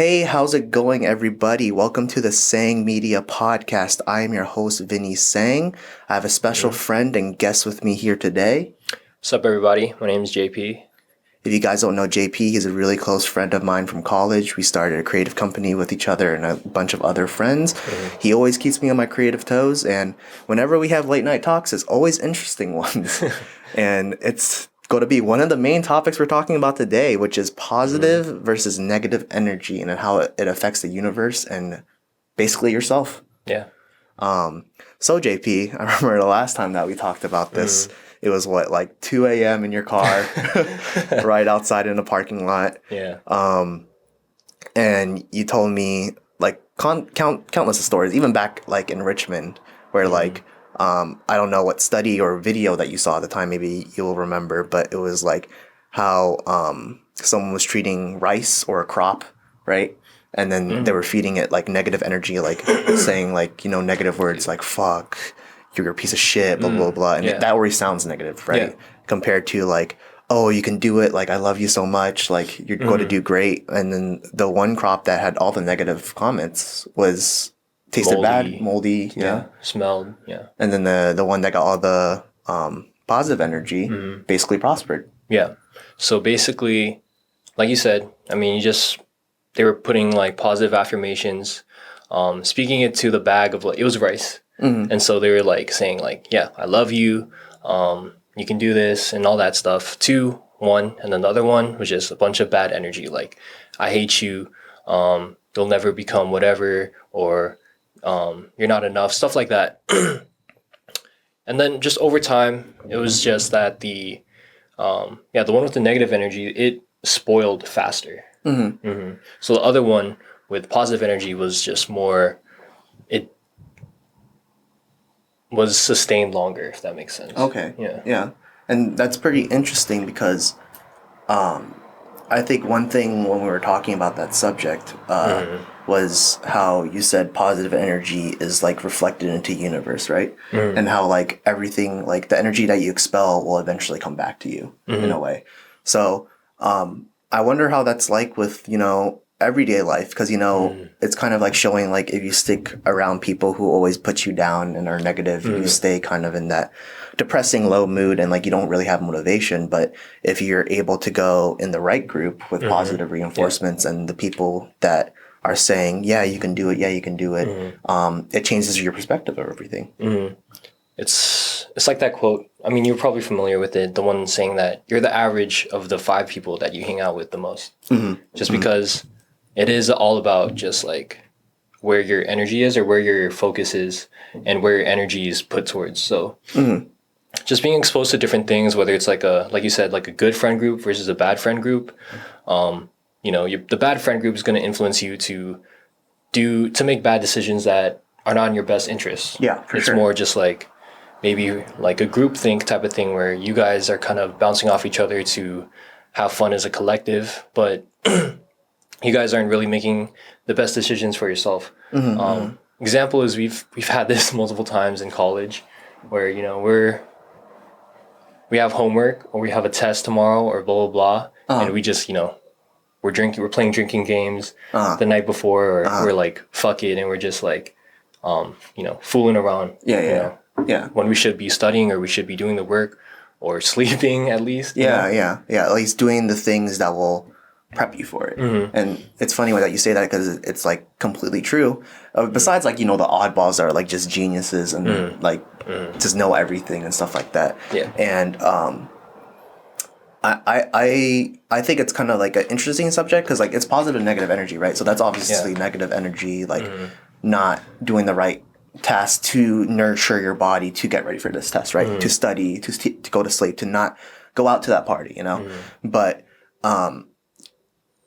Hey, how's it going, everybody? Welcome to the Seng Media Podcast. I am your host, Vinny Sang. I have a special friend and guest with me here today. What's up, everybody? My name is JP. If you guys don't know JP, he's a really close friend of mine from college. We started a creative company with each other and a bunch of other friends. He always keeps me on my creative toes, and whenever we have late night talks, it's always interesting ones. And it's going to be one of the main topics we're talking about today, which is positive versus negative energy and how it affects the universe and basically yourself. Yeah. So JP, I remember the last time that we talked about this, it was like 2 a.m. in your car, right outside in a parking lot. Yeah. And you told me like countless of stories, even back like in Richmond, where like, I don't know what study or video that you saw at the time, maybe you'll remember, but it was like how someone was treating rice or a crop, right? And then they were feeding it like negative energy, like saying like, negative words like fuck, you're a piece of shit, blah, blah, blah. And that already sounds negative, right? Yeah. Compared to like, oh, you can do it. Like, I love you so much. Like, you're going to do great. And then the one crop that had all the negative comments was tasted moldy. Yeah. Smelled. Yeah. And then the one that got all the positive energy basically prospered. Yeah. So basically, like you said, I mean, they were putting like positive affirmations, speaking it to the bag of like, it was rice. And so they were like saying like, yeah, I love you. You can do this and all that stuff. 2, 1. And another one was just a bunch of bad energy. Like, I hate you. You'll never become whatever, or you're not enough, stuff like that. And then just over time, it was just that the one with the negative energy, it spoiled faster. So the other one with positive energy was just more, it was sustained longer, if that makes sense. Okay. Yeah. And that's pretty interesting because I think one thing when we were talking about that subject was how you said positive energy is like reflected into universe, right? And how like everything, like the energy that you expel will eventually come back to you in a way. So I wonder how that's like with, everyday life, because it's kind of like showing like if you stick around people who always put you down and are negative, you stay kind of in that depressing low mood and like you don't really have motivation. But if you're able to go in the right group with positive reinforcements and the people that are saying, yeah, you can do it, it changes your perspective of everything. It's like that quote. I mean, you're probably familiar with it, the one saying that you're the average of the 5 people that you hang out with the most. Just because it is all about just like where your energy is or where your focus is and where your energy is put towards. So just being exposed to different things, whether it's like you said, like a good friend group versus a bad friend group. The bad friend group is going to influence you to make bad decisions that are not in your best interest. Yeah, for sure. It's more just like maybe like a group think type of thing where you guys are kind of bouncing off each other to have fun as a collective, but you guys aren't really making the best decisions for yourself. Example is we've had this multiple times in college where, we have homework or we have a test tomorrow or blah, blah, blah. And we just, we're playing drinking games the night before, or we're like, fuck it. And we're just like, fooling around. Yeah. When we should be studying or we should be doing the work or sleeping at least. Yeah. At least doing the things that will prep you for it. And it's funny that you say that because it's like completely true. Besides like, the oddballs that are like just geniuses and like just know everything and stuff like that. Yeah. And I think it's kind of like an interesting subject because like it's positive and negative energy, right? So that's obviously negative energy, like not doing the right task to nurture your body to get ready for this test, right? To study, to go to sleep, to not go out to that party, But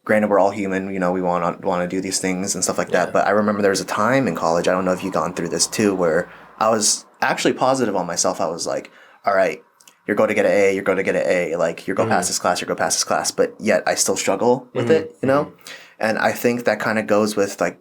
granted, we're all human, we want to do these things and stuff like that. But I remember there was a time in college, I don't know if you've gone through this too, where I was actually positive on myself. I was like, all right, you're going to get an A, you're going to get an A, like you're going to pass this class, but yet I still struggle with it, And I think that kind of goes with like,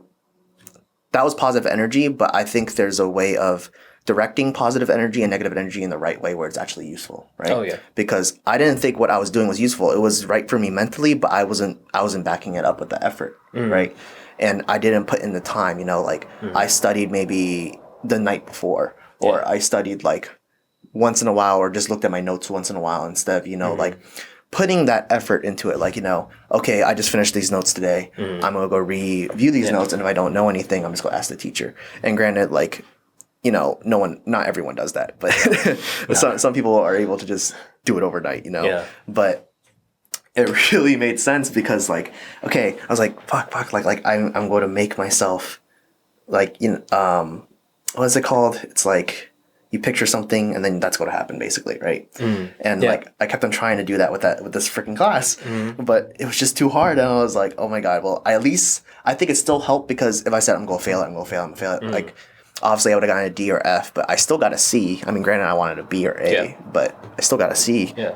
that was positive energy, but I think there's a way of directing positive energy and negative energy in the right way where it's actually useful, right? Oh, yeah. Because I didn't think what I was doing was useful. It was right for me mentally, but I wasn't backing it up with the effort, right? And I didn't put in the time, like I studied maybe the night before, or I studied like once in a while, or just looked at my notes once in a while instead of, like putting that effort into it. Like, okay, I just finished these notes today. I'm going to go review these notes. And if I don't know anything, I'm just going to ask the teacher. And granted, like, not everyone does that, but some people are able to just do it overnight, but it really made sense because like, okay, I was like, fuck, like I'm going to make myself like, what's it called? It's like you picture something and then that's going to happen basically. Right. And like, I kept on trying to do that with this freaking class, but it was just too hard. And I was like, oh my God, well, at least I think it still helped because if I said I'm going to fail it, like, obviously, I would have gotten a D or F, but I still got a C. I mean, granted, I wanted a B or A, but I still got a C. Yeah.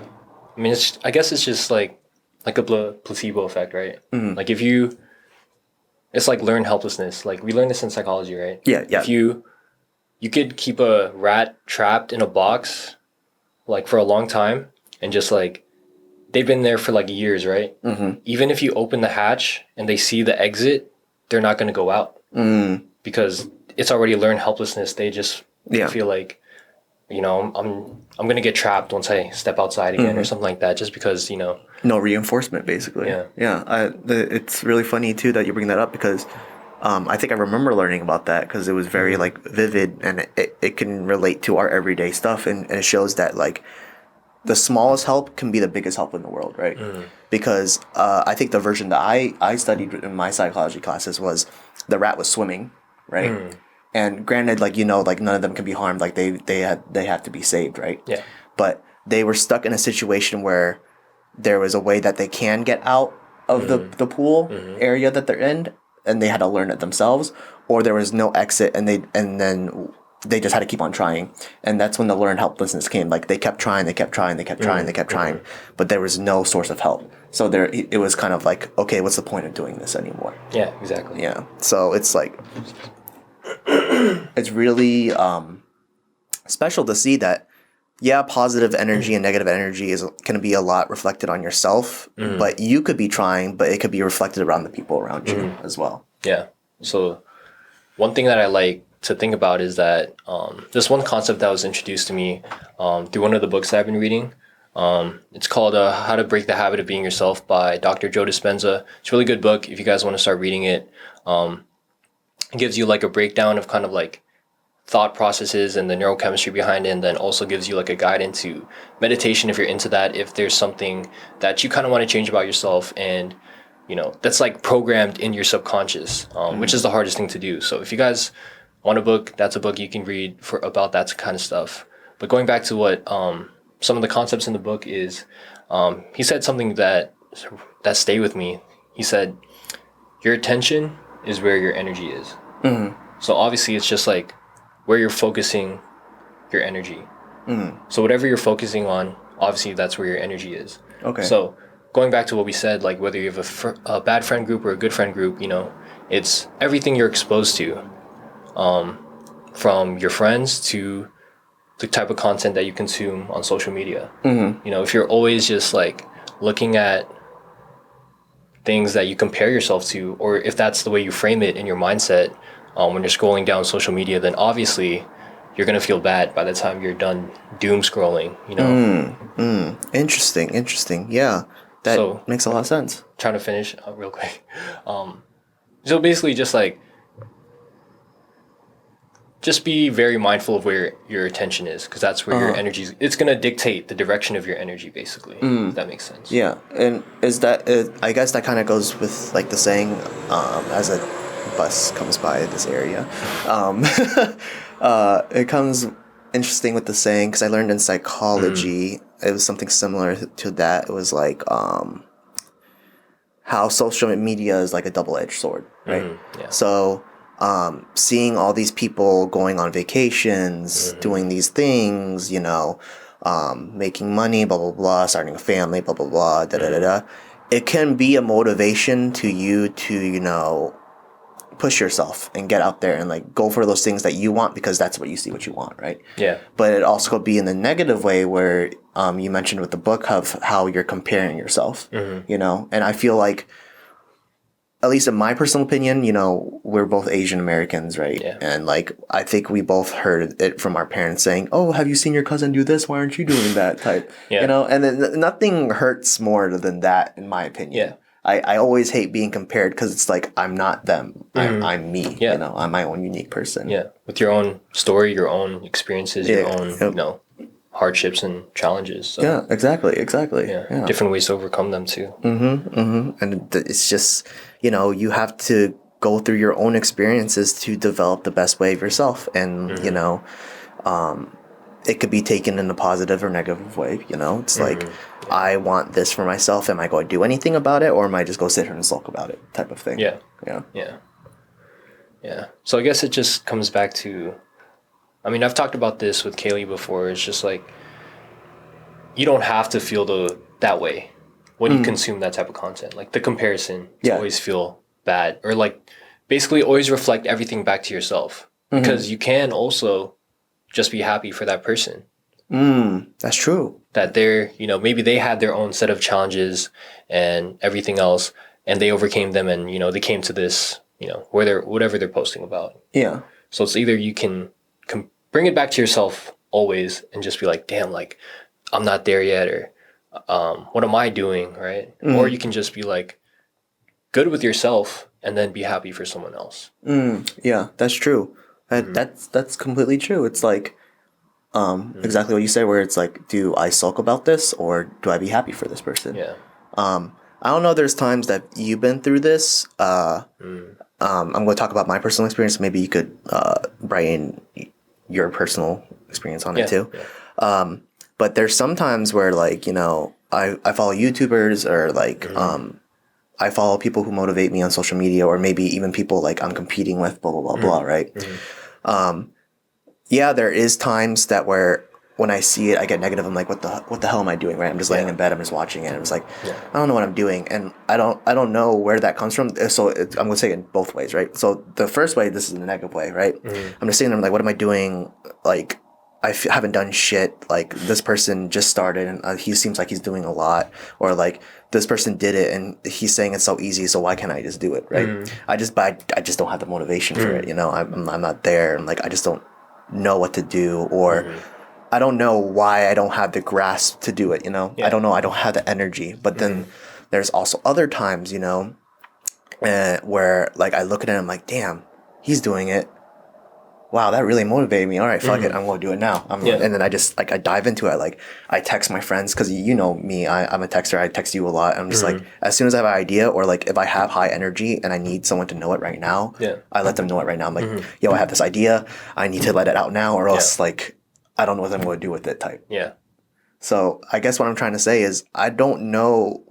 I mean, I guess it's just like a placebo effect, right? Like it's like learned helplessness. Like we learned this in psychology, right? Yeah. If you could keep a rat trapped in a box, like for a long time, and just like they've been there for like years, right? Even if you open the hatch and they see the exit, they're not going to go out because it's already learned helplessness. They just feel like, I'm going to get trapped once I step outside again or something like that, just because, No reinforcement, basically. Yeah. It's really funny, too, that you bring that up because I think I remember learning about that because it was very, like, vivid and it can relate to our everyday stuff. And it shows that, like, the smallest help can be the biggest help in the world, right? Because I think the version that I studied in my psychology classes was the rat was swimming, right? And granted, like, like none of them can be harmed. Like they have to be saved, right? Yeah. But they were stuck in a situation where there was a way that they can get out of the pool area that they're in, and they had to learn it themselves, or there was no exit, and then they just had to keep on trying. And that's when the learned helplessness came. Like they kept trying, but there was no source of help. So it was kind of like, okay, what's the point of doing this anymore? Yeah, exactly. Yeah. So it's like, it's really special to see that, positive energy and negative energy is going to be a lot reflected on yourself, but you could be trying, but it could be reflected around the people around you as well. Yeah. So one thing that I like to think about is that this one concept that was introduced to me through one of the books that I've been reading. It's called How to Break the Habit of Being Yourself by Dr. Joe Dispenza. It's a really good book if you guys want to start reading it. It gives you like a breakdown of kind of like thought processes and the neurochemistry behind it, and then also gives you like a guide into meditation if you're into that, if there's something that you kind of want to change about yourself and that's like programmed in your subconscious, which is the hardest thing to do. So if you guys want a book, that's a book you can read about that kind of stuff. But going back to what some of the concepts in the book is, he said something that stayed with me. He said, your attention is where your energy is. So obviously it's just like where you're focusing your energy. So whatever you're focusing on, obviously that's where your energy is. Okay. So going back to what we said, like whether you have a bad friend group or a good friend group, it's everything you're exposed to, from your friends to the type of content that you consume on social media. If you're always just like looking at things that you compare yourself to, or if that's the way you frame it in your mindset when you're scrolling down social media, then obviously you're going to feel bad by the time you're done doom scrolling, Interesting. Yeah, that makes a lot of sense. Trying to finish real quick. So basically just like, just be very mindful of where your attention is, because that's where your energy is. It's going to dictate the direction of your energy, basically, if that makes sense. Yeah, and is that, I guess that kind of goes with like the saying, as a bus comes by this area. It comes interesting with the saying, because I learned in psychology, it was something similar to that. It was like how social media is like a double-edged sword, right? Yeah. So seeing all these people going on vacations, doing these things, making money, blah, blah, blah, starting a family, blah, blah, blah, it can be a motivation to you to, push yourself and get out there and like go for those things that you want because that's what you want, right? Yeah. But it also could be in the negative way where you mentioned with the book of how you're comparing yourself, you know? And I feel like, at least in my personal opinion, you know, we're both Asian Americans, right? Yeah. And like, I think we both heard it from our parents saying, "Oh, have you seen your cousin do this? Why aren't you doing that?" type, Yeah. you know? And then nothing hurts more than that, in my opinion. Yeah. I always hate being compared because it's like, I'm not them. I'm me, Yeah. you know? I'm my own unique person. Yeah. With your own story, your own experiences, your own, you know, hardships and challenges. So, yeah, exactly. yeah. Different ways to overcome them too. And it's just, you know, you have to go through your own experiences to develop the best way of yourself. And, you know, it could be taken in a positive or negative way, you know? It's like, I want this for myself. Am I going to do anything about it, or am I just go sit here and sulk about it type of thing? Yeah. Yeah. Yeah. Yeah. So I guess it just comes back to, I mean, I've talked about this with Kaylee before. It's just like, you don't have to feel that way when you consume that type of content. Like the comparison to always feel bad, or like basically always reflect everything back to yourself, because you can also just be happy for that person. That's true. That they're, you know, maybe they had their own set of challenges and everything else, and they overcame them, and, you know, they came to this, you know, whatever they're posting about. Yeah. So it's either you can bring it back to yourself always and just be like, damn, like, I'm not there yet, or what am I doing, right? Or you can just be like, good with yourself and then be happy for someone else. Yeah, that's true. That's completely true. It's like exactly what you said, where it's like, do I sulk about this, or do I be happy for this person? Yeah. I don't know. There's times that you've been through this. I'm going to talk about my personal experience. Maybe you could brighten your personal experience on it too. Yeah. But there's some times where, like, you know, I follow YouTubers, or like I follow people who motivate me on social media, or maybe even people like I'm competing with, blah, blah, blah, blah, right? Yeah, there is times that where when I see it, I get negative. I'm like, what the hell am I doing, right? I'm just laying in bed. I'm just watching it. And it's like, I don't know what I'm doing. And I don't know where that comes from. So I'm going to say it in both ways, right? So the first way, this is in the negative way, right? I'm just sitting there, I'm like, what am I doing? Like, I haven't done shit. Like, this person just started and he seems like he's doing a lot. Or like, this person did it and he's saying it's so easy, so why can't I just do it, right? I just don't have the motivation for it, you know? I'm not there. I'm like, I just don't know what to do, or I don't know why I don't have the grasp to do it, you know? I don't know. I don't have the energy. But then there's also other times, you know, where like I look at it and I'm like, damn, he's doing it. Wow, that really motivated me. All right, fuck it. I'm going to do it now. And then I just, like, I dive into it. Like, I text my friends, because you know me, I'm a texter. I text you a lot. I'm just like, as soon as I have an idea, or like if I have high energy and I need someone to know it right now, I let them know it right now. I'm like, yo, I have this idea. I need to let it out now, or else like, I don't know what I'm going to do with it type. Yeah. So I guess what I'm trying to say is, I don't know.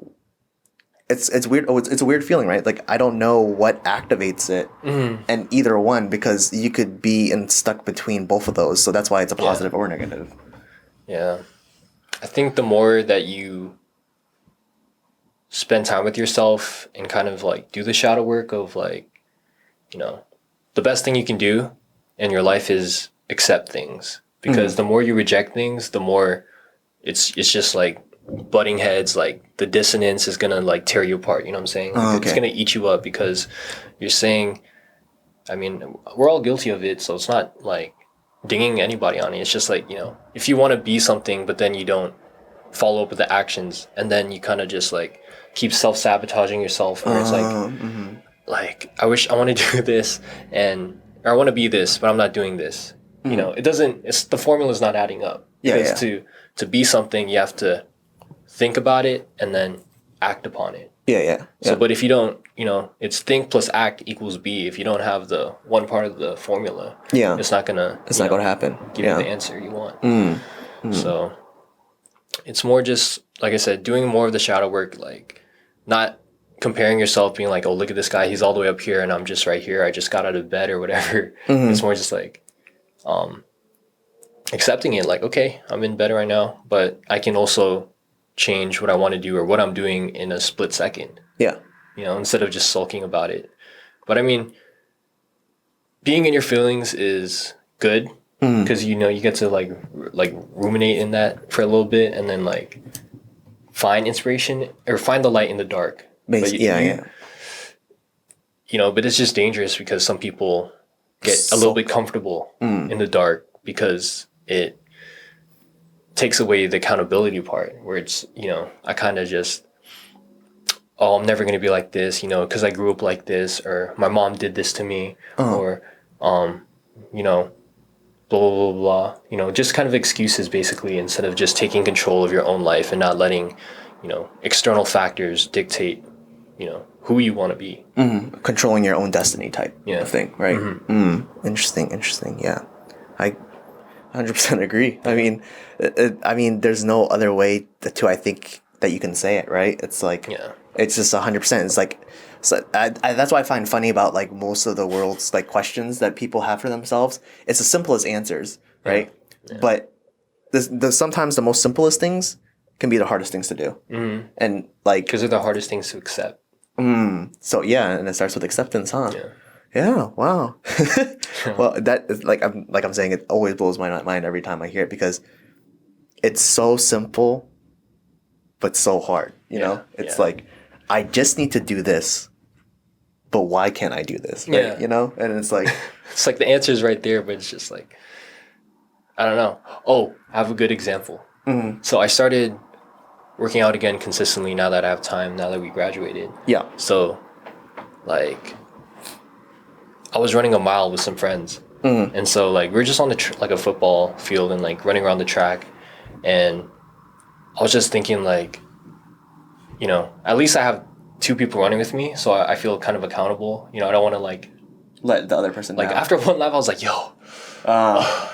It's weird. Oh, it's a weird feeling, right? Like, I don't know what activates it, and either one, because you could be stuck between both of those. So that's why it's a positive or negative. Yeah. I think the more that you spend time with yourself and kind of like do the shadow work of, like, you know, the best thing you can do in your life is accept things, because the more you reject things, the more it's just like butting heads, like the dissonance is gonna like tear you apart, you know what I'm saying? Like, it's gonna eat you up, because you're saying, I mean, we're all guilty of it, so it's not like dinging anybody on it. It's just like, you know, if you want to be something but then you don't follow up with the actions, and then you kind of just like keep self-sabotaging yourself, where it's like I wish I want to do this, or I want to be this, but I'm not doing this. You know, the formula's not adding up, because to be something, you have to think about it and then act upon it. So, but if you don't, you know, it's think plus act equals be. If you don't have the one part of the formula, it's not gonna happen. Give you the answer you want. So it's more just, like I said, doing more of the shadow work, like not comparing yourself, being like, oh, look at this guy, he's all the way up here and I'm just right here. I just got out of bed or whatever. It's more just like accepting it, like, okay, I'm in bed right now, but I can also change what I want to do or what I'm doing in a split second. You know, instead of just sulking about it. But I mean, being in your feelings is good because you get to like ruminate in that for a little bit and then like find inspiration or find the light in the dark. But but it's just dangerous because some people get a little bit comfortable in the dark because it takes away the accountability part where it's, I kind of just, I'm never going to be like this, because I grew up like this, or my mom did this to me, or, blah, blah, blah, blah, just kind of excuses basically, instead of just taking control of your own life and not letting, external factors dictate, who you want to be. Controlling your own destiny type of thing, right? Interesting. Yeah. I 100% agree. I mean, there's no other way I think that you can say it, right? It's like, it's just 100%. It's like, so that's why I find funny about like most of the world's like questions that people have for themselves. It's the simplest answers, right? Yeah. But sometimes the most simplest things can be the hardest things to do, and like because they're the hardest things to accept. So and it starts with acceptance, huh? Yeah. Wow. Well, that is I'm saying, it always blows my mind every time I hear it because it's so simple, but so hard. It's like, I just need to do this, but why can't I do this? Right? And it's like, it's like the answer is right there, but it's just like, I don't know. Oh, I have a good example. So I started working out again consistently now that I have time, now that we graduated. Yeah. So, like, I was running a mile with some friends. And so, like, we were just on the a football field and, like, running around the track. And I was just thinking, like, at least I have two people running with me, so I feel kind of accountable. I don't want to, like... let the other person down. After one lap, I was like, yo,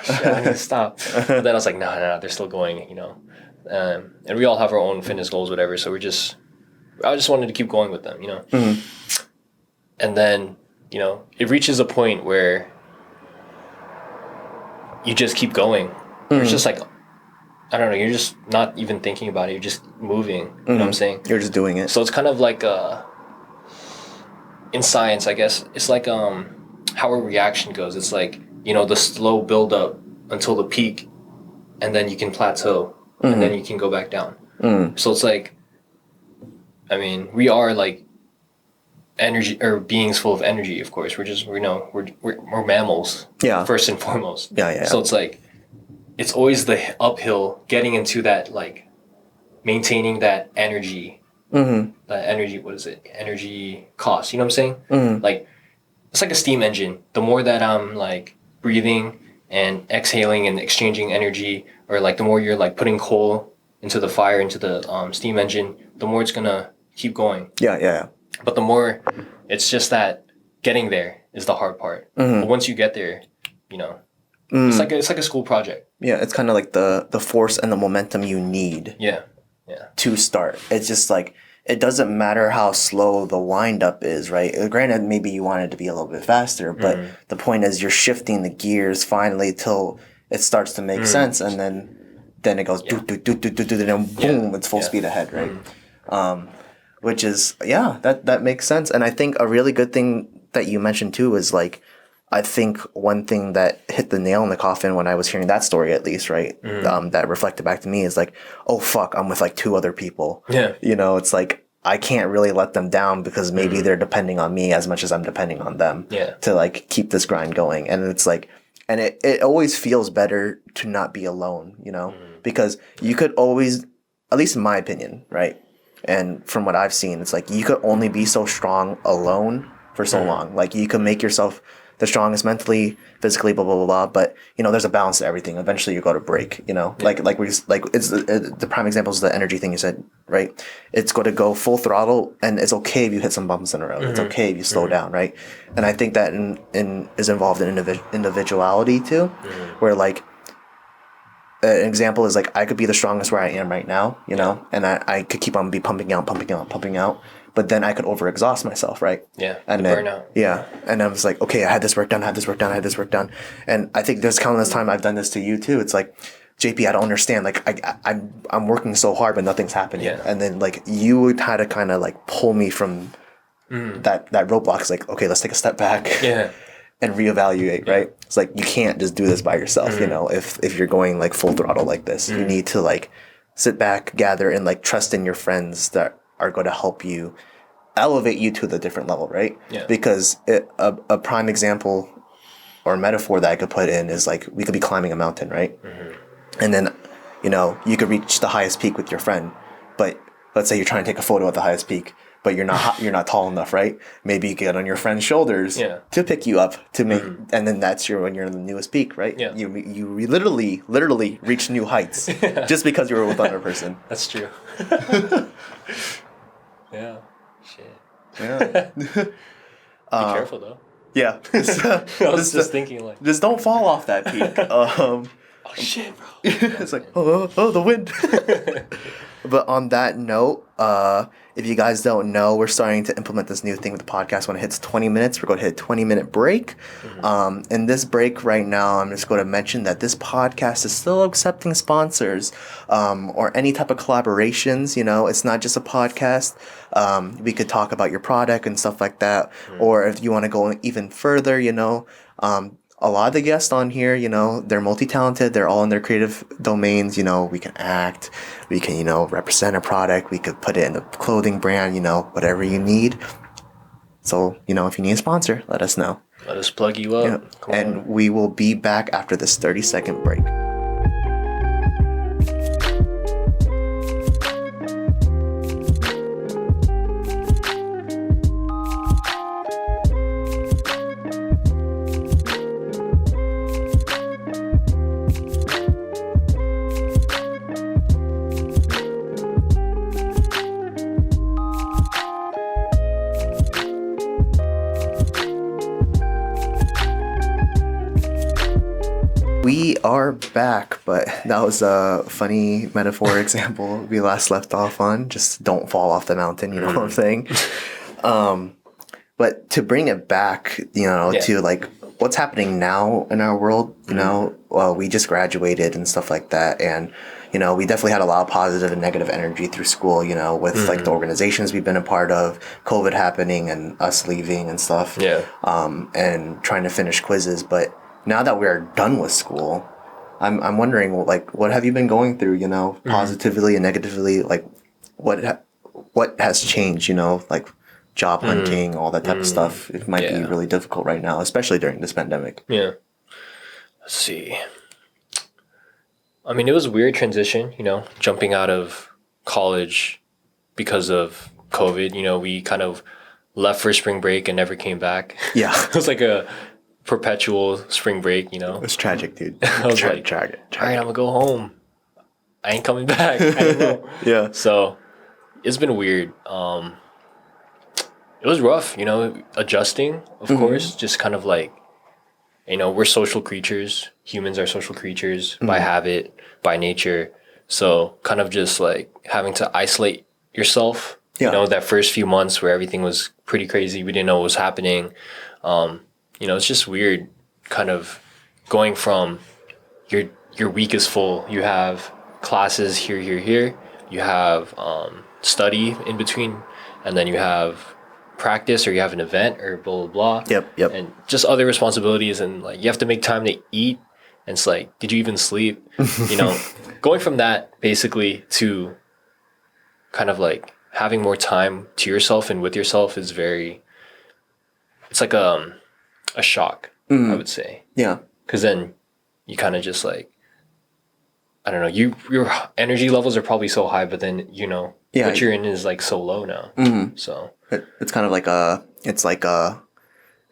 shit, I need to stop. But then I was like, no, they're still going, and we all have our own fitness goals, whatever, so I just wanted to keep going with them, And then, it reaches a point where you just keep going. It's just like, I don't know, you're just not even thinking about it, you're just moving, you know what I'm saying? You're just doing it. So it's kind of like, in science, I guess, it's like how a reaction goes. It's like, the slow build up until the peak, and then you can plateau, and then you can go back down. So it's like, I mean, we are like energy or beings full of energy. Of course, we're mammals. Yeah. First and foremost. Yeah. So it's like, it's always the uphill getting into that, like, maintaining that energy. That energy, what is it? Energy cost. You know what I'm saying? Like, it's like a steam engine. The more that I'm like breathing and exhaling and exchanging energy, or like the more you're like putting coal into the fire, into the steam engine, the more it's gonna keep going. Yeah. But the more, it's just that getting there is the hard part. But once you get there, it's like a school project. Yeah, it's kind of like the force and the momentum you need. Yeah. To start. It's just like, it doesn't matter how slow the wind up is, right? Granted, maybe you want it to be a little bit faster, but the point is you're shifting the gears finally till it starts to make sense, and then it goes do do do do do do, and boom, it's full speed ahead, right? Which is that makes sense, and I think a really good thing that you mentioned too is like, I think one thing that hit the nail in the coffin when I was hearing that story, at least, right, that reflected back to me is like, oh, fuck, I'm with like two other people. Yeah. It's like, I can't really let them down because maybe they're depending on me as much as I'm depending on them to like keep this grind going. And it's like, and it always feels better to not be alone, because you could always, at least in my opinion, right, and from what I've seen, it's like you could only be so strong alone for so long. Like, you can make yourself the strongest mentally, physically, blah, blah, blah, blah. But, there's a balance to everything. Eventually you go to break, like it's the prime example is the energy thing you said, right? It's going to go full throttle, and it's okay if you hit some bumps in a row. It's okay if you slow down, right? And I think that is involved in individuality too, where like, an example is like, I could be the strongest where I am right now, and I could keep on pumping out. But then I could overexhaust myself, right? Yeah. And then burnout. Yeah. And I was like, okay, I had this work done. And I think there's countless time I've done this to you too. It's like, JP, I don't understand. Like, I'm working so hard, but nothing's happening. Yeah. And then like, you would had to kind of like pull me from that roadblock. It's like, okay, let's take a step back. Yeah. and reevaluate, right? It's like you can't just do this by yourself, you know, if you're going like full throttle like this. You need to like sit back, gather, and like trust in your friends that are going to help you elevate you to the different level, right? Yeah. Because a prime example or metaphor that I could put in is like we could be climbing a mountain, right? And then, you know, you could reach the highest peak with your friend, but let's say you're trying to take a photo at the highest peak, but you're not tall enough, right? Maybe you get on your friend's shoulders to pick you up to make, and then that's when you're in the newest peak, right? Yeah. You literally reach new heights just because you were with another person. That's true. Yeah. Shit. Yeah. Be careful though. Yeah. I was just thinking like, just don't fall off that peak. oh shit, bro. It's like, oh, the wind. But on that note, if you guys don't know, we're starting to implement this new thing with the podcast. When it hits 20 minutes, we're going to hit a 20-minute break. In this break right now, I'm just going to mention that this podcast is still accepting sponsors or any type of collaborations. You know, it's not just a podcast. We could talk about your product and stuff like that. Or if you want to go even further, you know, a lot of the guests on here, you know, they're multi-talented. They're all in their creative domains. You know, we can act, we can, you know, represent a product. We could put it in a clothing brand, you know, whatever you need. So, you know, if you need a sponsor, let us know. Let us plug you up. Yeah. And we will be back after this 30-second break. We are back, but that was a funny metaphor example we last left off on. Just don't fall off the mountain, you know what I'm saying? But to bring it back, you know, to like what's happening now in our world, you know, we just graduated and stuff like that. And, you know, we definitely had a lot of positive and negative energy through school, you know, with like the organizations we've been a part of, COVID happening and us leaving and stuff. Yeah. And trying to finish quizzes. But now that we're done with school, I'm wondering, like, what have you been going through, you know, positively and negatively? Like, what has changed, you know, like job hunting, all that type of stuff? It might be really difficult right now, especially during this pandemic. Yeah. Let's see. I mean, it was a weird transition, you know, jumping out of college because of COVID. You know, we kind of left for spring break and never came back. Yeah. It was like a perpetual spring break, you know. It was tragic, dude. I was like, tragic. all right, I'm gonna go home. I ain't coming back. I don't know. Yeah. So it's been weird. It was rough, you know, adjusting, of course, just kind of like, you know, we're social creatures. Humans are social creatures by habit, by nature. So kind of just like having to isolate yourself, you know, that first few months where everything was pretty crazy. We didn't know what was happening. You know, it's just weird kind of going from your week is full. You have classes here. You have study in between, and then you have practice or you have an event or blah, blah, blah. Yep. And just other responsibilities, and like you have to make time to eat. And it's like, did you even sleep? You know, going from that basically to kind of like having more time to yourself and with yourself is it's like a shock, I would say. Yeah. Because then you kind of just like, I don't know, your energy levels are probably so high, but then, you know, what you're in is like so low now. So it's kind of like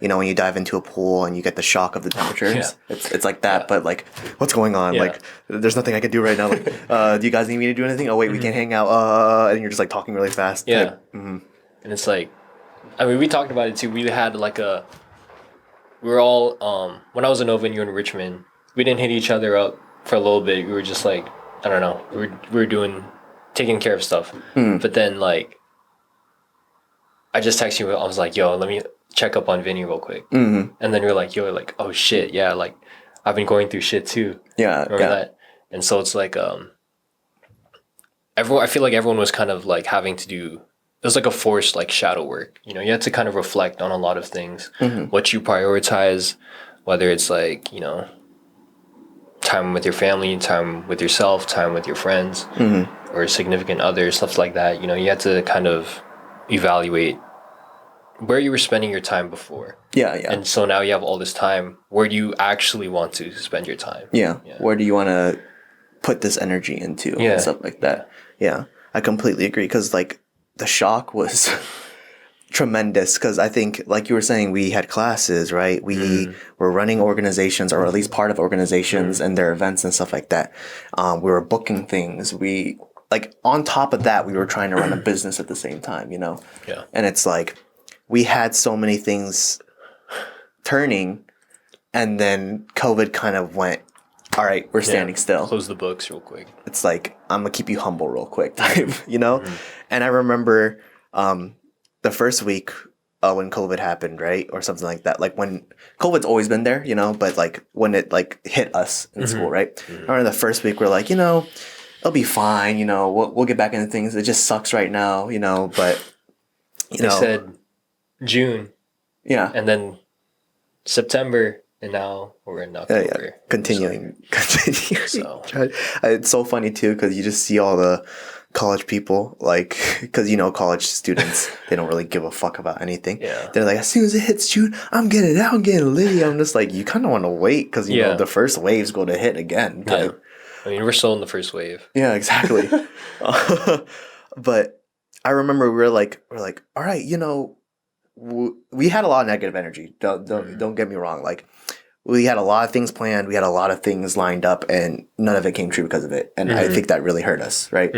you know, when you dive into a pool and you get the shock of the temperatures. It's like that, but like, what's going on? Like, there's nothing I can do right now. Like, do you guys need me to do anything? Oh wait, we can't hang out. And you're just like talking really fast. Yeah. And it's like, I mean, we talked about it too. We had like we were all, when I was in Nova and you were in Richmond, we didn't hit each other up for a little bit. We were just like, I don't know, we were taking care of stuff. But then like, I just texted you, I was like, yo, let me check up on Vinny real quick. And then you're like, yo, like, oh shit, yeah, like, I've been going through shit too. Yeah. Remember that? And so it's like, I feel like everyone was kind of like having to do was like a forced like shadow work. You know, you had to kind of reflect on a lot of things, what you prioritize, whether it's like, you know, time with your family, time with yourself, time with your friends, or significant others, stuff like that. You know, you had to kind of evaluate where you were spending your time before. Yeah. And so now you have all this time. Where do you actually want to spend your time? Yeah. Where do you want to put this energy into and stuff like that? Yeah. I completely agree, because like the shock was tremendous, because I think, like you were saying, we had classes, right? We were running organizations, or at least part of organizations and their events and stuff like that. We were booking things. We, like, on top of that, we were trying to run a business at the same time, you know? Yeah. And it's like, we had so many things turning, and then COVID kind of went, all right, we're standing still. Close the books real quick. It's like, I'm going to keep you humble real quick type, you know? And I remember the first week when COVID happened, right? Or something like that. Like, when COVID's always been there, you know? But like when it like hit us in school, right? I remember the first week we're like, you know, it'll be fine. You know, we'll get back into things. It just sucks right now, you know? But, They said June. Yeah. And then September, and now we're in October. Yeah. Continuing. So it's so funny too, because you just see all the college people, like, because you know, college students, they don't really give a fuck about anything. Yeah. They're like, as soon as it hits June, I'm getting out, I'm getting litty. I'm just like, you kind of want to wait, because you know the first wave's going to hit again. Yeah. I mean, we're still in the first wave. Yeah, exactly. But I remember we're like, all right, you know, we had a lot of negative energy. Don't get me wrong. Like, we had a lot of things planned. We had a lot of things lined up, and none of it came true because of it. And I think that really hurt us, right?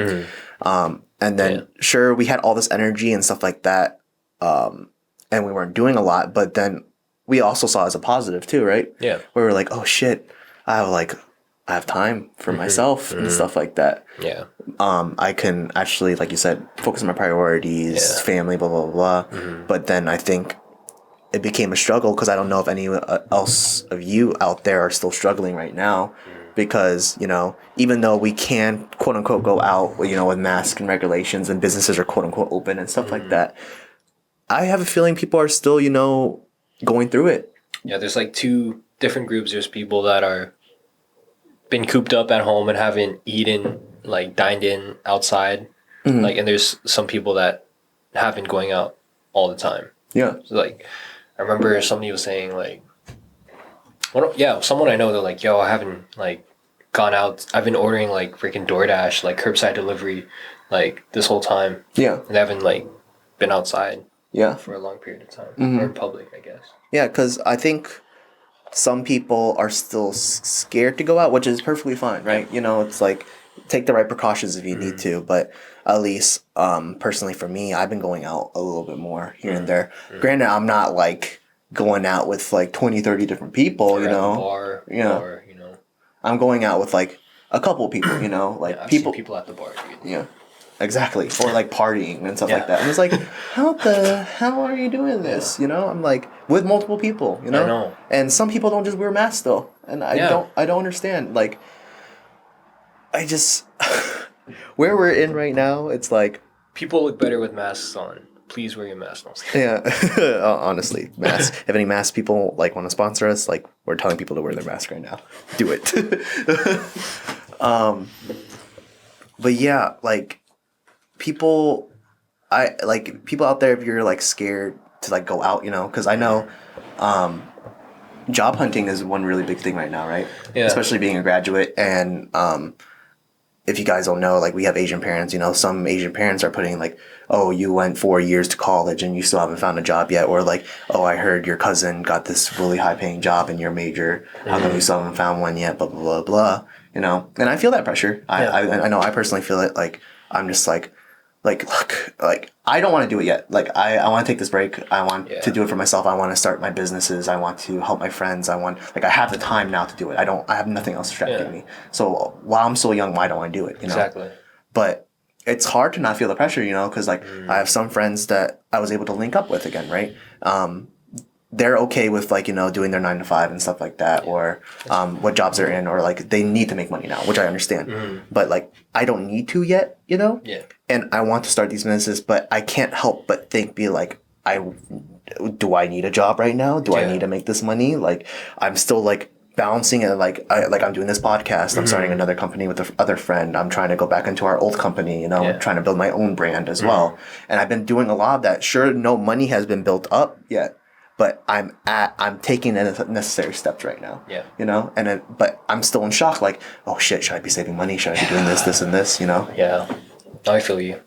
And then, sure, we had all this energy and stuff like that, and we weren't doing a lot. But then we also saw it as a positive too, right? Yeah. Where we're like, oh shit, I have time for myself and stuff like that. Yeah. I can actually, like you said, focus on my priorities, family, blah, blah, blah. But then I think it became a struggle, because I don't know if any else of you out there are still struggling right now, because, you know, even though we can, quote unquote, go out, you know, with masks and regulations, and businesses are, quote unquote, open and stuff like that, I have a feeling people are still, you know, going through it. Yeah, there's like two different groups. There's people that are been cooped up at home and haven't eaten, like dined in outside. Like, and there's some people that have been going out all the time. Yeah. So, like, I remember somebody was saying, like, someone I know, they're like, yo, I haven't, like, gone out. I've been ordering, like, freaking DoorDash, like, curbside delivery, like, this whole time. Yeah. And they haven't, like, been outside. Yeah. For a long period of time. Or in public, I guess. Yeah, because I think some people are still scared to go out, which is perfectly fine, right? You know, it's like, take the right precautions if you need to, but at least personally for me, I've been going out a little bit more here and there. Granted, I'm not like going out with like 20, 30 different people, you know. Bar, you know. I'm going out with like a couple people, you know, like I've seen people at the bar, dude. Yeah. Exactly. Or like partying and stuff like that. And it's like, how the hell are you doing this? You know, I'm like, with multiple people, you know? I know. And some people don't just wear masks though. And I don't understand. Like, I just where we're in right now, it's like, people look better with masks on. Please wear your mask. Yeah. Honestly, masks. If any mask people like want to sponsor us, like, we're telling people to wear their mask right now. Do it. But yeah, like, people out there, if you're like scared to like go out, you know, because I know job hunting is one really big thing right now, right? Yeah. Especially being a graduate. And if you guys don't know, like, we have Asian parents, you know, some Asian parents are putting like, oh, you went 4 years to college and you still haven't found a job yet. Or like, oh, I heard your cousin got this really high paying job in your major. How come you still haven't found one yet? Blah, blah, blah, blah. You know, and I feel that pressure. I know I personally feel it. Like, I'm just like, look, like, I don't want to do it yet. Like, I want to take this break. I want to do it for myself. I want to start my businesses. I want to help my friends. I have the time now to do it. I have nothing else distracting me. So while I'm so young, why don't I do it? You know? Exactly. But it's hard to not feel the pressure, you know, because like I have some friends that I was able to link up with again, right? they're okay with like, doing their 9 to 5 and stuff like that, or what jobs they're in, or like they need to make money now, which I understand. But like I don't need to yet, Yeah. and I want to start these businesses, but I can't help but be like, do I need a job right now? Do I need to make this money? Like I'm still like balancing it, like I'm doing this podcast, I'm starting another company with the other friend, I'm trying to go back into our old company, trying to build my own brand as well. And I've been doing a lot of that. Sure, no money has been built up yet, but I'm taking the necessary steps right now. Yeah. But I'm still in shock, like, oh shit, should I be saving money? Should I be doing this and this, Yeah. I feel you.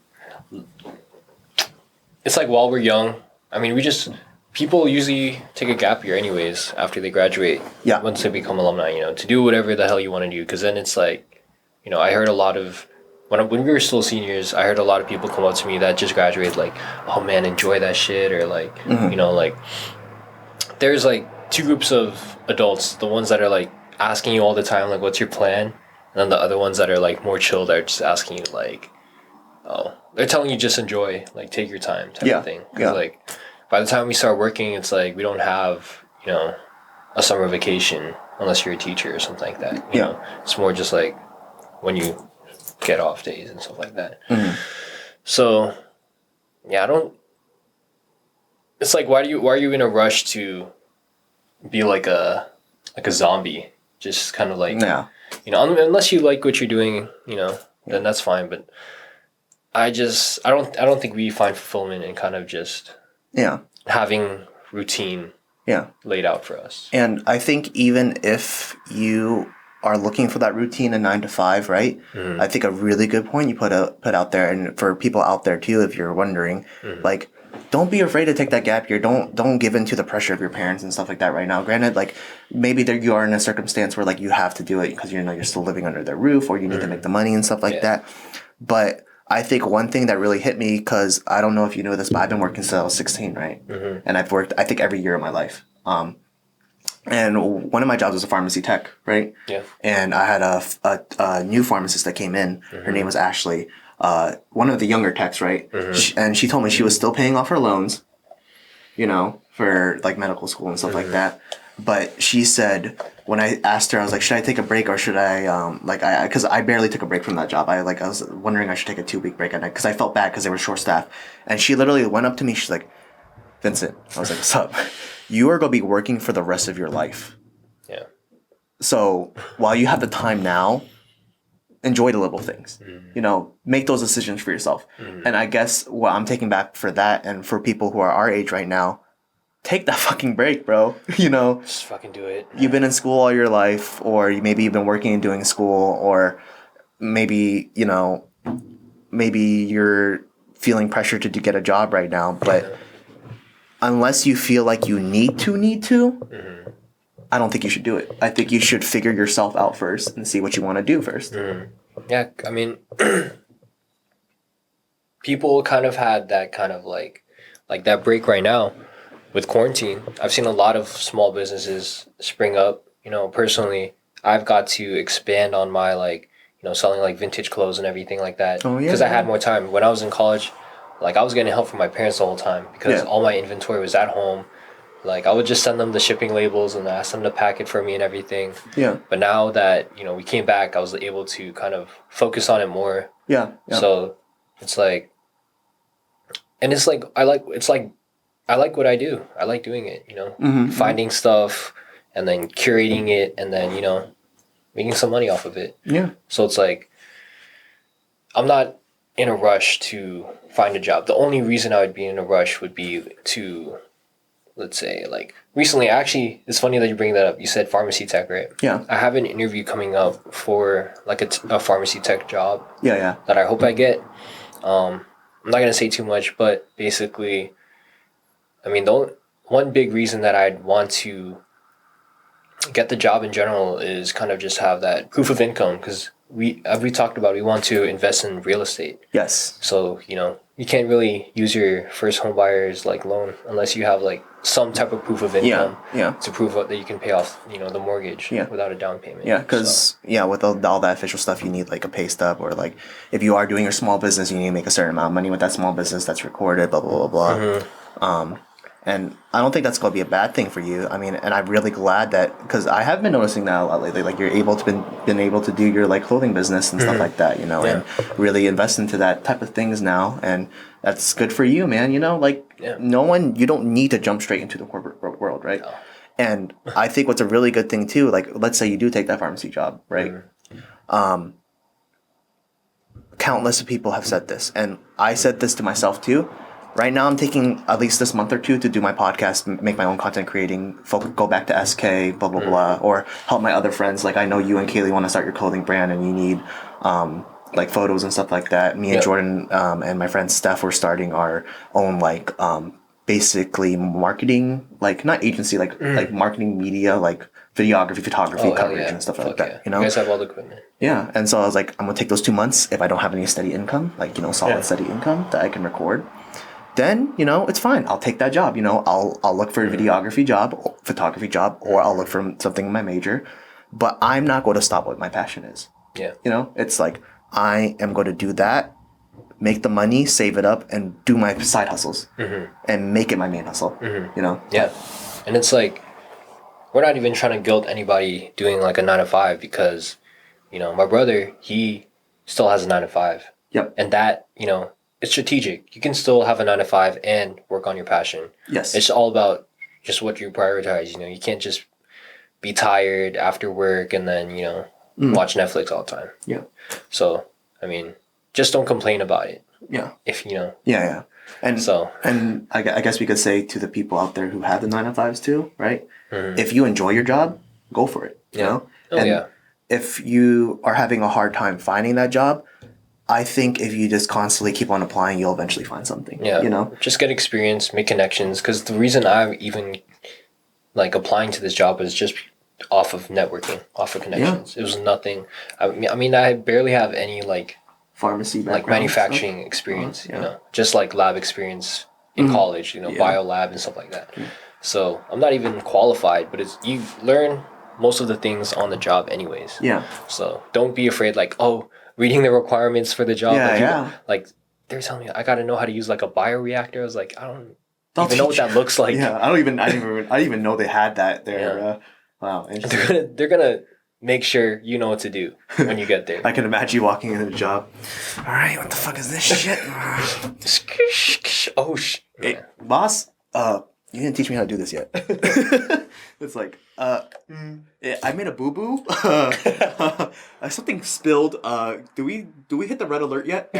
It's like while we're young, I mean, people usually take a gap year anyways after they graduate. Yeah. Once they become alumni, to do whatever the hell you want to do. Because then it's like, I heard a lot of, when we were still seniors, I heard a lot of people come up to me that just graduated like, oh man, enjoy that shit. Or like, like, there's like two groups of adults. The ones that are like asking you all the time, like, what's your plan? And then the other ones that are like more chill, they're just asking you like, oh, they're telling you just enjoy, like take your time type of thing. Because like, by the time we start working, it's like we don't have, a summer vacation unless you're a teacher or something like that. You know? It's more just like when you get off days and stuff like that. So, yeah, it's like, why are you in a rush to be like a zombie? Just kind of like, unless you like what you're doing, then that's fine. But I don't think we find fulfillment in kind of just having routine laid out for us. And I think even if you are looking for that routine in 9 to 5, right? I think a really good point you put out there, and for people out there too, if you're wondering, like, don't be afraid to take that gap year. Don't give in to the pressure of your parents and stuff like that right now. Granted, like maybe you are in a circumstance where like you have to do it because you're still living under their roof, or you need to make the money and stuff like that. But I think one thing that really hit me, because I don't know if you know this, but I've been working since I was 16, right? And I've worked, I think, every year of my life. And one of my jobs was a pharmacy tech, right? Yeah. And I had a new pharmacist that came in. Her name was Ashley. One of the younger techs, right? And she told me she was still paying off her loans, for like medical school and stuff like that. But she said, when I asked her, I was like, should I take a break, or should I, because I barely took a break from that job. I was wondering I should take a 2-week break, because I felt bad because they were short staffed. And she literally went up to me. She's like, Vincent, I was like, what's up? You are going to be working for the rest of your life. Yeah. So while you have the time now, enjoy the little things, make those decisions for yourself. And I guess what I'm taking back for that, and for people who are our age right now, take that fucking break, bro. Just fucking do it. You've been in school all your life, or maybe you've been working and doing school, or maybe, maybe you're feeling pressure to get a job right now, but unless you feel like you need to, I don't think you should do it. I think you should figure yourself out first and see what you want to do first. Yeah, I mean, people kind of had that kind of like that break right now with quarantine. I've seen a lot of small businesses spring up. Personally, I've got to expand on my selling like vintage clothes and everything like that. Oh, yeah. Because I had more time. When I was in college, I was getting help from my parents the whole time because all my inventory was at home. I would just send them the shipping labels and ask them to pack it for me and everything. Yeah. But now that, we came back, I was able to kind of focus on it more. Yeah. So it's like, and it's like, I like what I do. I like doing it, finding stuff and then curating it and then, making some money off of it. Yeah. So it's like, I'm not in a rush to find a job. The only reason I would be in a rush would be to, let's say, recently, actually, it's funny that you bring that up. You said pharmacy tech, right? Yeah. I have an interview coming up for a pharmacy tech job. Yeah. That I hope I get. I'm not going to say too much, but basically, I mean, one big reason that I'd want to get the job in general is kind of just have that proof of income, because as we talked about, we want to invest in real estate. Yes. So, you can't really use your first home buyer's loan unless you have some type of proof of income to prove that you can pay off, the mortgage without a down payment. Yeah, because with all that official stuff, you need a pay stub, or if you are doing a small business, you need to make a certain amount of money with that small business that's recorded, blah, blah, blah, blah. And I don't think that's going to be a bad thing for you. I mean, and I'm really glad that, because I have been noticing that a lot lately. Like you're able to been able to do your like clothing business and stuff like that, and really invest into that type of things now. And that's good for you, man. Like you don't need to jump straight into the corporate world, right? No. And I think what's a really good thing too, like let's say you do take that pharmacy job, right? Countless of people have said this, and I said this to myself too. Right now, I'm taking at least this month or two to do my podcast, make my own content creating, go back to SK, blah, blah, blah, or help my other friends. Like, I know you and Kaylee want to start your clothing brand and you need, like, photos and stuff like that. Me and Jordan and my friend Steph were starting our own, like, basically marketing, like, not agency, like marketing media, like, videography, photography, coverage, and stuff like that. You guys have all the equipment. Yeah, and so I was like, I'm going to take those 2 months if I don't have any steady income, like, solid steady income that I can record. Then, it's fine. I'll take that job. I'll look for a videography job, photography job, or I'll look for something in my major. But I'm not going to stop what my passion is. Yeah. It's like I am going to do that, make the money, save it up, and do my side hustles and make it my main hustle. Yeah. And it's like, we're not even trying to guilt anybody doing like a 9 to 5 because, my brother, he still has a 9 to 5. Yep. And that, it's strategic. You can still have a 9 to 5 and work on your passion. Yes. It's all about just what you prioritize. You can't just be tired after work and then, watch Netflix all the time. Yeah. So, I mean, just don't complain about it. Yeah. If, Yeah. And I guess we could say to the people out there who have the 9 to 5s too, right? If you enjoy your job, go for it. You know? If you are having a hard time finding that job, I think if you just constantly keep on applying, you'll eventually find something. Yeah. Just get experience, make connections. Because the reason I'm even like applying to this job is just off of networking, off of connections. It was nothing. I mean, I barely have any like pharmacy background, like manufacturing experience. Just like lab experience in college. Bio lab and stuff like that. So I'm not even qualified, but you learn most of the things on the job anyways. Yeah. So don't be afraid. Like reading the requirements for the job. Like they're telling me I got to know how to use like a bioreactor. I was like, I don't even know what that looks like. Yeah, I didn't even know they had that there. Wow, they're gonna make sure you know what to do when you get there. I can imagine you walking into the job. All right, what the fuck is this shit? Hey, boss, you didn't teach me how to do this yet. It's like, I made a boo-boo. Something spilled. Do we hit the red alert yet?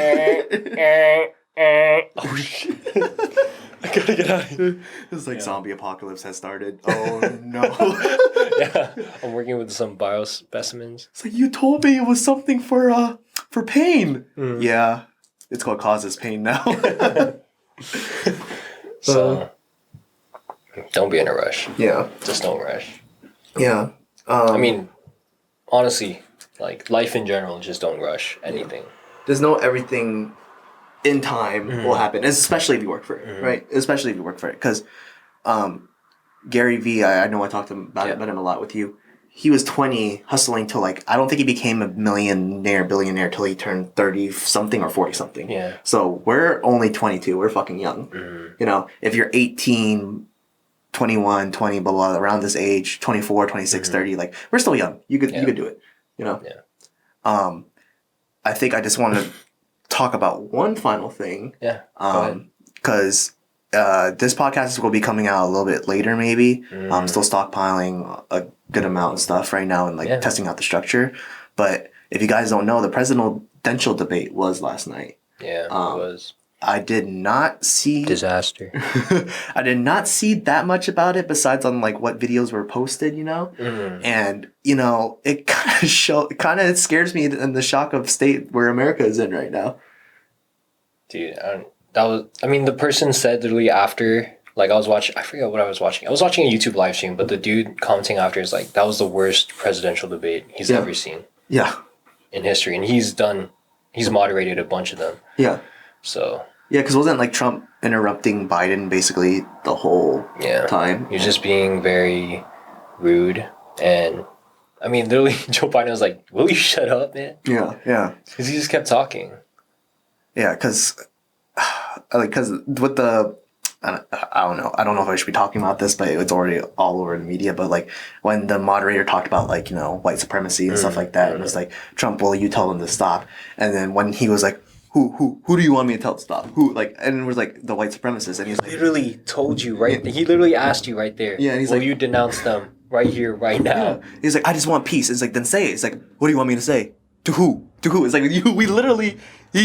Oh shit. I gotta get out of here. It's like zombie apocalypse has started. Oh no. Yeah. I'm working with some biospecimens. It's like, you told me it was something for pain. Yeah. It's called causes pain now. So don't be in a rush. Yeah. Just don't rush. Yeah. I mean, honestly, like life in general, just don't rush anything. There's no everything in time will happen, especially if you work for it, right? Especially if you work for it. Because Gary Vee, I know I talked about him a lot with you. He was 20, hustling till like, I don't think he became a billionaire till he turned 30 something or 40 something. Yeah. So we're only 22. We're fucking young. If you're 18, 21, 20, blah, blah, around this age, 24, 26, 30, like we're still young. You could do it, Yeah. I think I just want to talk about one final thing. Yeah. Because this podcast will be coming out a little bit later, maybe. I'm still stockpiling a good amount of stuff right now and testing out the structure. But if you guys don't know, the presidential debate was last night. Yeah, it was. I did not see disaster. I did not see that much about it besides on like what videos were posted, and it kind of scares me in the shock of state where America is in right now. Dude, the person said literally after, like I forget what I was watching. I was watching a YouTube live stream, but the dude commenting after is like, that was the worst presidential debate he's ever seen. Yeah. In history. And he's moderated a bunch of them. Yeah. So. Yeah, because wasn't like Trump interrupting Biden basically the whole time? He was just being very rude. And I mean, literally, Joe Biden was like, will you shut up, man? Yeah. Because he just kept talking. Yeah, because with the I don't know. I don't know if I should be talking about this, but it's already all over the media. But like when the moderator talked about like, you know, white supremacy and stuff like that, and it was like, Trump, will you tell them to stop? And then when he was like, who do you want me to tell to stop? Who, like, and it was like the white supremacist, and he's like, literally told you right. He literally asked you right there. Yeah, and he's will like, you denounce them right here, right now? Yeah. He's like, I just want peace. It's like, then say it. It's like, what do you want me to say? To who? To who? It's like he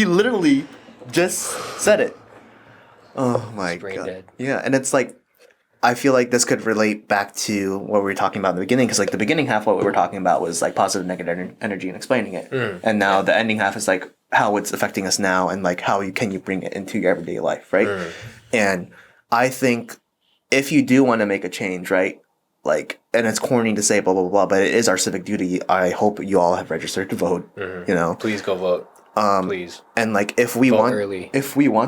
literally just said it. Oh my god. Dead. Yeah, and it's like, I feel like this could relate back to what we were talking about in the beginning, because like the beginning half, what we were talking about was like positive, negative energy and explaining it, and now the ending half is like how it's affecting us now, and like how can you bring it into your everyday life, right? And I think if you do want to make a change, right? Like, and it's corny to say blah blah blah, but it is our civic duty. I hope you all have registered to vote. You know, please go vote. Please. And like if we want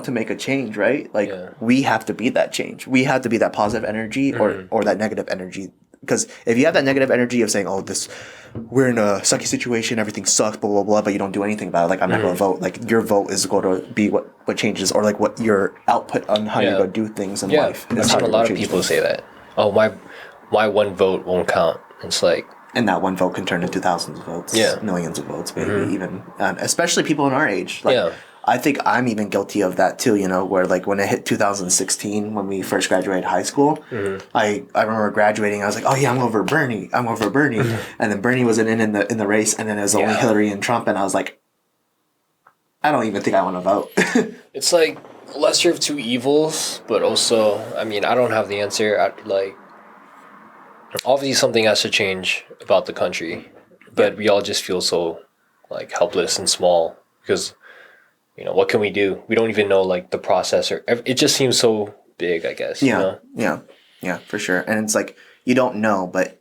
to make a change, right? Like we have to be that change. We have to be that positive energy or that negative energy. Because if you have that negative energy of saying, "Oh, we're in a sucky situation, everything sucks, blah blah blah," but you don't do anything about it, like I'm not going to vote. Like your vote is going to be what changes, or like what your output on how you're going to do things in life. I've seen a lot of people say that. Oh, my one vote won't count. It's like. And that one vote can turn into thousands of votes, millions of votes, maybe even, especially people in our age. Like, I think I'm even guilty of that too. You know, where like when it hit 2016, when we first graduated high school, I remember graduating. I was like, oh yeah, I'm over Bernie, and then Bernie wasn't in the race, and then it was only Hillary and Trump, and I was like, I don't even think I want to vote. It's like lesser of two evils, but also, I mean, I don't have the answer. Obviously something has to change about the country, but we all just feel so like helpless and small because, you know, what can we do? We don't even know like the process, or it just seems so big, I guess. Yeah, you know? Yeah, for sure. And it's like, you don't know, but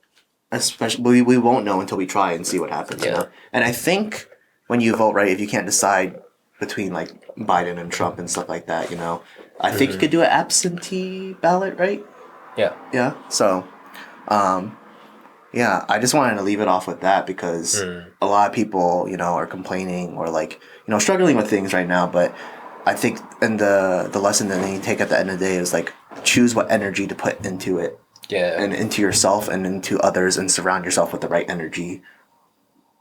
especially we won't know until we try and see what happens. You know? And I think when you vote, right, if you can't decide between like Biden and Trump and stuff like that, you know, I think you could do an absentee ballot, right? Yeah. So. I just wanted to leave it off with that because a lot of people, you know, are complaining or like, you know, struggling with things right now. But I think the lesson that you take at the end of the day is like, choose what energy to put into it. Yeah. And into yourself and into others, and surround yourself with the right energy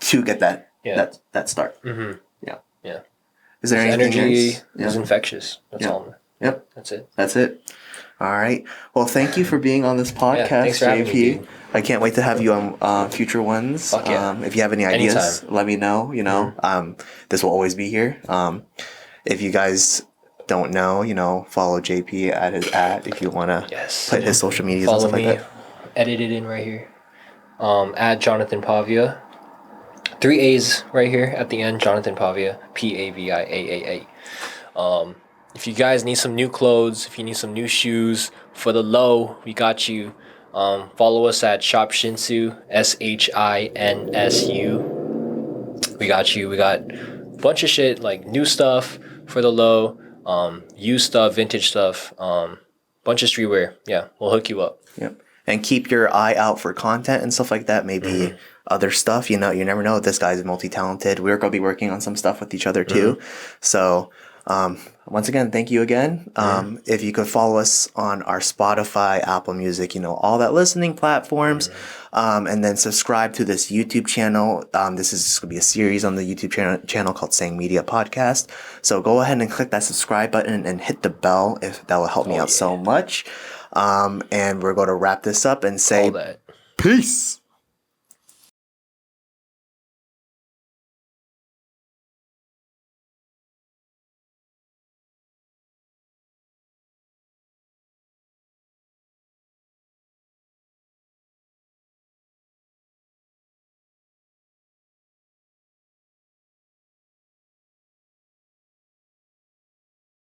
to get that start. Yeah. Is there anything energy is infectious. That's all. Yep. That's it. All right. Well, thank you for being on this podcast, thanks for having me, dude. I can't wait to have you on future ones. Fuck yeah. If you have any ideas, Anytime. let me know. You know, this will always be here. If you guys don't know, you know, follow JP at his if you want to put his social medias and stuff like that. Edit it in right here. At Jonathan Pavia. 3 A's right here at the end. Jonathan Pavia. Paviaaa. If you guys need some new clothes, if you need some new shoes for the low, we got you. Follow us at Shop Shinsu, SHINSU. We got you. We got a bunch of shit, like new stuff for the low, used stuff, vintage stuff, bunch of streetwear. Yeah, we'll hook you up. Yep. And keep your eye out for content and stuff like that. Maybe other stuff. You know, you never know. This guy's multi-talented. We're going to be working on some stuff with each other too. So, once again, thank you again. If you could follow us on our Spotify, Apple Music, you know, all that listening platforms, and then subscribe to this YouTube channel. This is going to be a series on the YouTube channel called Seng Media Podcast. So go ahead and click that subscribe button and hit the bell if that will help me out so much. And we're going to wrap this up and say, All that. Peace.